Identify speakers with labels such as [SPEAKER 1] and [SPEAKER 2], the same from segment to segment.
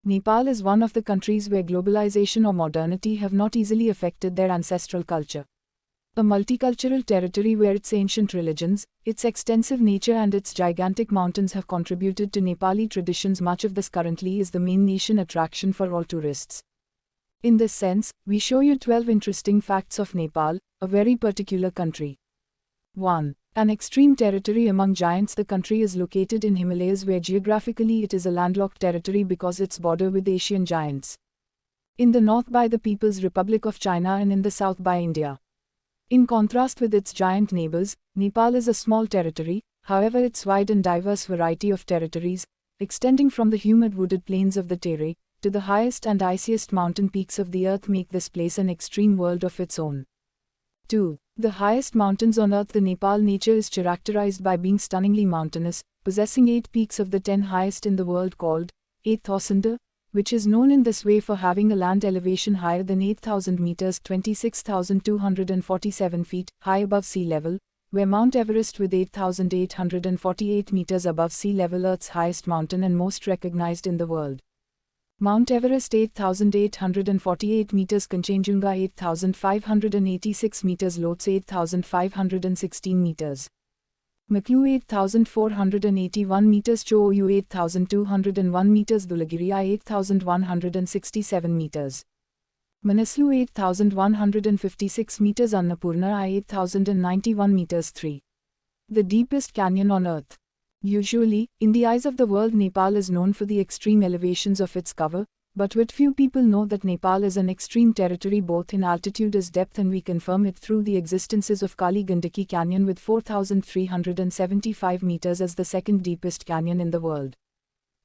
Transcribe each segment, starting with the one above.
[SPEAKER 1] Nepal is one of the countries where globalization or modernity have not easily affected their ancestral culture. A multicultural territory where its ancient religions, its extensive nature and its gigantic mountains have contributed to Nepali traditions. Much of this currently is the main nation attraction for all tourists. In this sense, we show you 12 interesting facts of Nepal, a very particular country. 1. An extreme territory among giants. The country is located in Himalayas where geographically it is a landlocked territory because its border with Asian giants. In the north by the People's Republic of China and in the south by India. In contrast with its giant neighbors, Nepal is a small territory, however its wide and diverse variety of territories, extending from the humid wooded plains of the Terai, to the highest and iciest mountain peaks of the earth make this place an extreme world of its own. 2. The highest mountains on earth. The Nepal nature is characterized by being stunningly mountainous, possessing 8 peaks of the 10 highest in the world called 8,000, which is known in this way for having a land elevation higher than 8,000 meters 26,247 feet high above sea level, where Mount Everest with 8,848 meters above sea level, Earth's highest mountain and most recognized in the world. Mount Everest 8,848 meters, Kanchenjunga 8,586 meters, Lhotse 8,516 meters. Maklu 8,481 meters, Cho Oyu 8,201 meters, Dhulagiri 8,167 meters. Manaslu 8,156 meters, Annapurna 8,091 meters. 3. The deepest canyon on earth. Usually, in the eyes of the world, Nepal is known for the extreme elevations of its cover, but what few people know that Nepal is an extreme territory both in altitude as depth, and we confirm it through the existences of Kali Gandaki Canyon with 4,375 meters as the second deepest canyon in the world.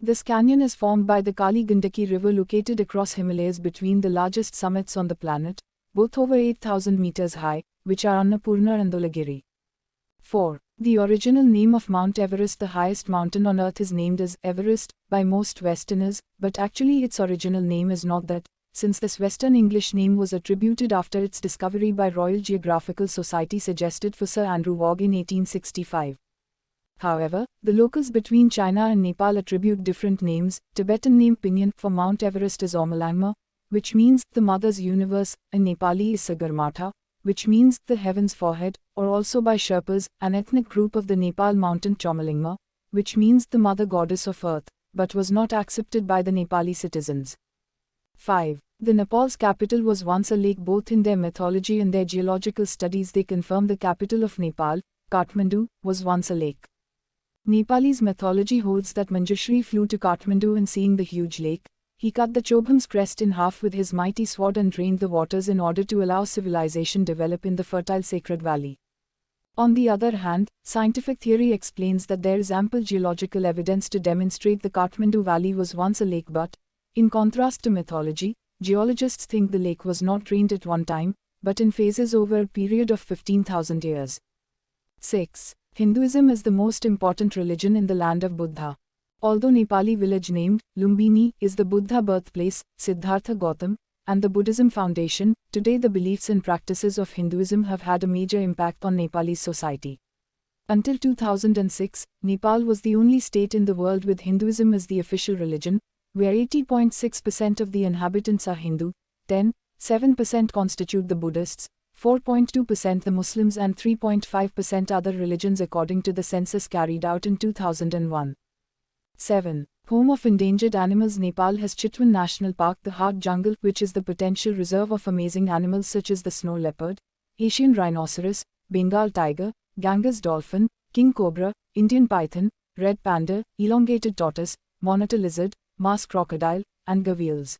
[SPEAKER 1] This canyon is formed by the Kali Gandaki River located across Himalayas between the largest summits on the planet, both over 8,000 meters high, which are Annapurna and Dhulagiri. 4. The original name of Mount Everest. The highest mountain on earth is named as Everest by most Westerners, but actually its original name is not that, since this Western English name was attributed after its discovery by Royal Geographical Society suggested for Sir Andrew Wagg in 1865. However, the locals between China and Nepal attribute different names. Tibetan name Pinyin for Mount Everest is Omolangma, which means the mother's universe, and Nepali is Sagarmatha, which means the heaven's forehead, or also by Sherpas, an ethnic group of the Nepal mountain Chomolingma, which means the mother goddess of earth, but was not accepted by the Nepali citizens. 5. The Nepal's capital was once a lake. Both in their mythology and their geological studies they confirm the capital of Nepal, Kathmandu, was once a lake. Nepalese mythology holds that Manjushri flew to Kathmandu and seeing the huge lake, he cut the Chobham's crest in half with his mighty sword and drained the waters in order to allow civilization develop in the fertile sacred valley. On the other hand, scientific theory explains that there is ample geological evidence to demonstrate the Kathmandu Valley was once a lake, but, in contrast to mythology, geologists think the lake was not drained at one time, but in phases over a period of 15,000 years. 6. Hinduism is the most important religion in the land of Buddha. Although Nepali village named Lumbini is the Buddha birthplace, Siddhartha Gautam, and the Buddhism foundation, today the beliefs and practices of Hinduism have had a major impact on Nepalese society. Until 2006, Nepal was the only state in the world with Hinduism as the official religion, where 80.6% of the inhabitants are Hindu, 10.7% constitute the Buddhists, 4.2% the Muslims and 3.5% other religions according to the census carried out in 2001. 7. Home of endangered animals. Nepal has Chitwan National Park, the Heart Jungle, which is the potential reserve of amazing animals such as the snow leopard, Asian rhinoceros, Bengal tiger, Ganges dolphin, king cobra, Indian python, red panda, elongated tortoise, monitor lizard, Mars crocodile, and gazelles.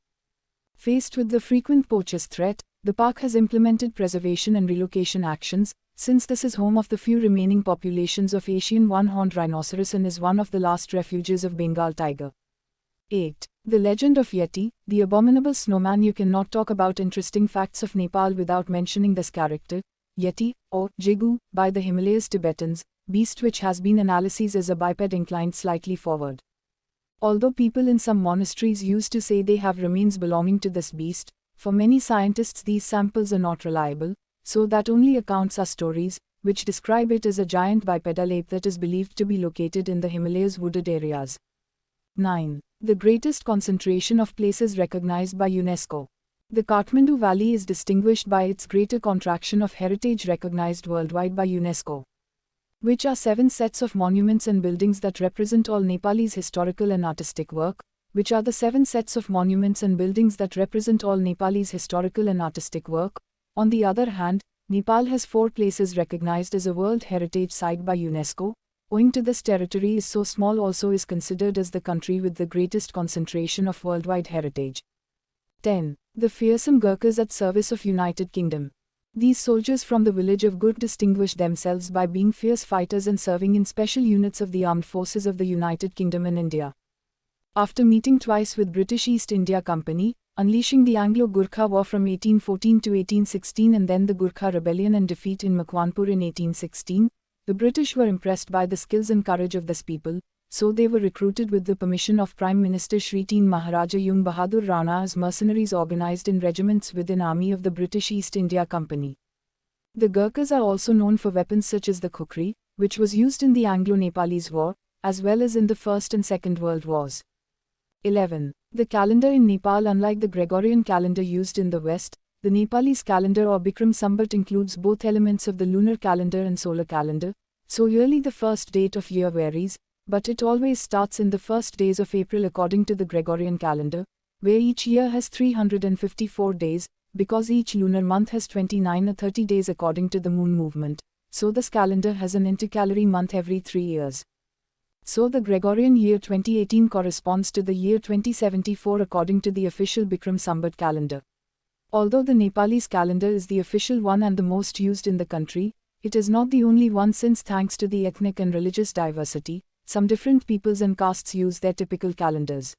[SPEAKER 1] Faced with the frequent poachers' threat, the park has implemented preservation and relocation actions, since this is home of the few remaining populations of Asian one-horned rhinoceros and is one of the last refuges of Bengal tiger. 8. The legend of Yeti, the abominable snowman. You cannot talk about interesting facts of Nepal without mentioning this character, Yeti, or Jigu, by the Himalayas Tibetans, beast which has been analyzed as a biped inclined slightly forward. Although people in some monasteries used to say they have remains belonging to this beast, for many scientists these samples are not reliable, so that only accounts are stories, which describe it as a giant bipedal ape that is believed to be located in the Himalayas wooded areas. 9. The greatest concentration of places recognized by UNESCO. The Kathmandu Valley is distinguished by its greater contraction of heritage recognized worldwide by UNESCO, which are 7 sets of monuments and buildings that represent all Nepalese historical and artistic work, which are the 7 sets of monuments and buildings that represent all Nepalese historical and artistic work. On the other hand, Nepal has 4 places recognized as a World Heritage Site by UNESCO. Owing to this, territory is so small, also is considered as the country with the greatest concentration of worldwide heritage. 10. The fearsome Gurkhas at service of United Kingdom. These soldiers from the village of Gurkh distinguish themselves by being fierce fighters and serving in special units of the armed forces of the United Kingdom and India. After meeting twice with British East India Company, unleashing the Anglo-Gurkha War from 1814 to 1816 and then the Gurkha Rebellion and defeat in Makwanpur in 1816, the British were impressed by the skills and courage of this people, so they were recruited with the permission of Prime Minister Shri Teen Maharaja Jung Bahadur Rana as mercenaries organized in regiments within army of the British East India Company. The Gurkhas are also known for weapons such as the kukri, which was used in the Anglo-Nepalese War, as well as in the First and Second World Wars. 11. The calendar in Nepal. Unlike the Gregorian calendar used in the West, the Nepalese calendar or Bikram Sambat includes both elements of the lunar calendar and solar calendar, so yearly the first date of year varies, but it always starts in the first days of April according to the Gregorian calendar, where each year has 354 days, because each lunar month has 29 or 30 days according to the moon movement, so this calendar has an intercalary month every 3 years. So the Gregorian year 2018 corresponds to the year 2074 according to the official Bikram Sambat calendar. Although the Nepalese calendar is the official one and the most used in the country, it is not the only one, since thanks to the ethnic and religious diversity, some different peoples and castes use their typical calendars.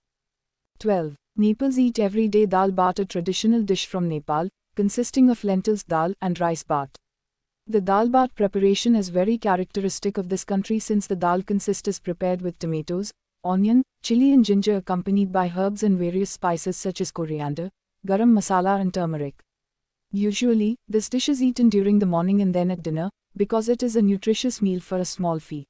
[SPEAKER 1] 12. Nepals eat every day dal bhat, a traditional dish from Nepal, consisting of lentils dal and rice bhat. The dal bhat preparation is very characteristic of this country, since the dal is prepared with tomatoes, onion, chili and ginger accompanied by herbs and various spices such as coriander, garam masala and turmeric. Usually, this dish is eaten during the morning and then at dinner, because it is a nutritious meal for a small fee.